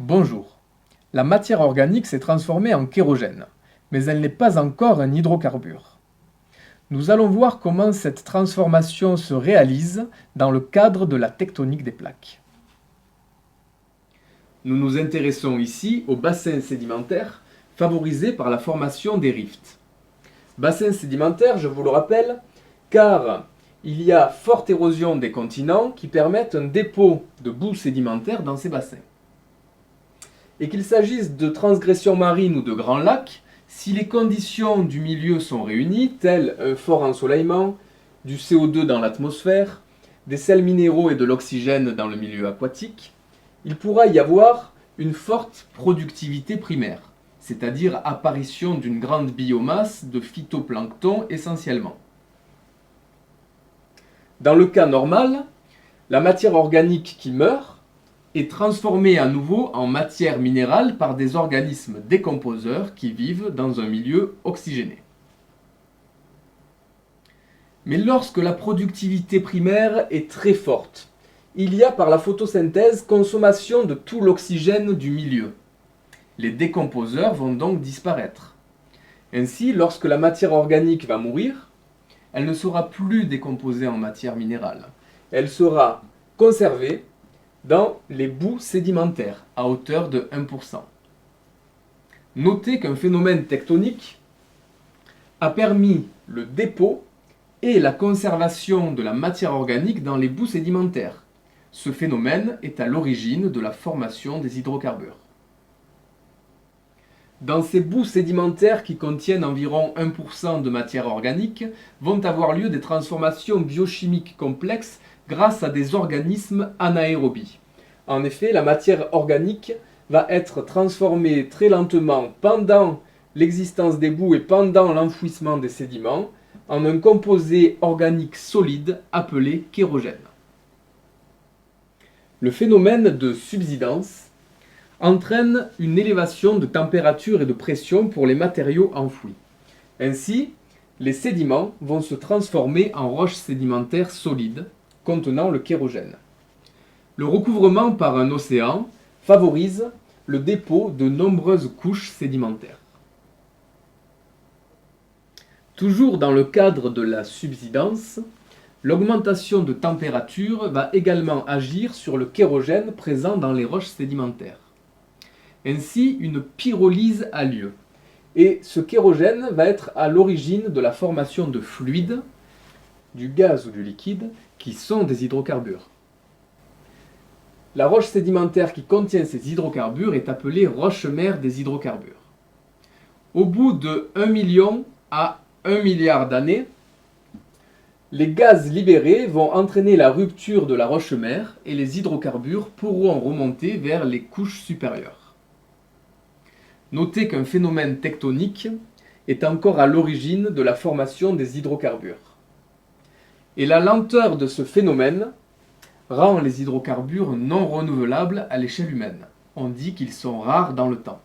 Bonjour. La matière organique s'est transformée en kérogène, mais elle n'est pas encore un hydrocarbure. Nous allons voir comment cette transformation se réalise dans le cadre de la tectonique des plaques. Nous nous intéressons ici aux bassins sédimentaires favorisés par la formation des rifts. Bassins sédimentaires, je vous le rappelle, car il y a forte érosion des continents qui permettent un dépôt de boue sédimentaire dans ces bassins. Et qu'il s'agisse de transgressions marines ou de grands lacs, si les conditions du milieu sont réunies, telles un fort ensoleillement, du CO2 dans l'atmosphère, des sels minéraux et de l'oxygène dans le milieu aquatique, il pourra y avoir une forte productivité primaire, c'est-à-dire apparition d'une grande biomasse de phytoplancton essentiellement. Dans le cas normal, la matière organique qui meurt est transformée à nouveau en matière minérale par des organismes décomposeurs qui vivent dans un milieu oxygéné. Mais lorsque la productivité primaire est très forte, il y a par la photosynthèse consommation de tout l'oxygène du milieu. Les décomposeurs vont donc disparaître. Ainsi, lorsque la matière organique va mourir, elle ne sera plus décomposée en matière minérale. Elle sera conservée dans les boues sédimentaires à hauteur de 1%. Notez qu'un phénomène tectonique a permis le dépôt et la conservation de la matière organique dans les boues sédimentaires. Ce phénomène est à l'origine de la formation des hydrocarbures. Dans ces boues sédimentaires qui contiennent environ 1% de matière organique, vont avoir lieu des transformations biochimiques complexes grâce à des organismes anaérobies. En effet, la matière organique va être transformée très lentement pendant l'existence des boues et pendant l'enfouissement des sédiments en un composé organique solide appelé kérogène. Le phénomène de subsidence entraîne une élévation de température et de pression pour les matériaux enfouis. Ainsi, les sédiments vont se transformer en roches sédimentaires solides contenant le kérogène. Le recouvrement par un océan favorise le dépôt de nombreuses couches sédimentaires. Toujours dans le cadre de la subsidence, l'augmentation de température va également agir sur le kérogène présent dans les roches sédimentaires. Ainsi, une pyrolyse a lieu. Et ce kérogène va être à l'origine de la formation de fluides, du gaz ou du liquide, qui sont des hydrocarbures. La roche sédimentaire qui contient ces hydrocarbures est appelée roche-mère des hydrocarbures. Au bout de 1 million à 1 milliard d'années, les gaz libérés vont entraîner la rupture de la roche-mère et les hydrocarbures pourront remonter vers les couches supérieures. Notez qu'un phénomène tectonique est encore à l'origine de la formation des hydrocarbures. Et la lenteur de ce phénomène rend les hydrocarbures non renouvelables à l'échelle humaine. On dit qu'ils sont rares dans le temps.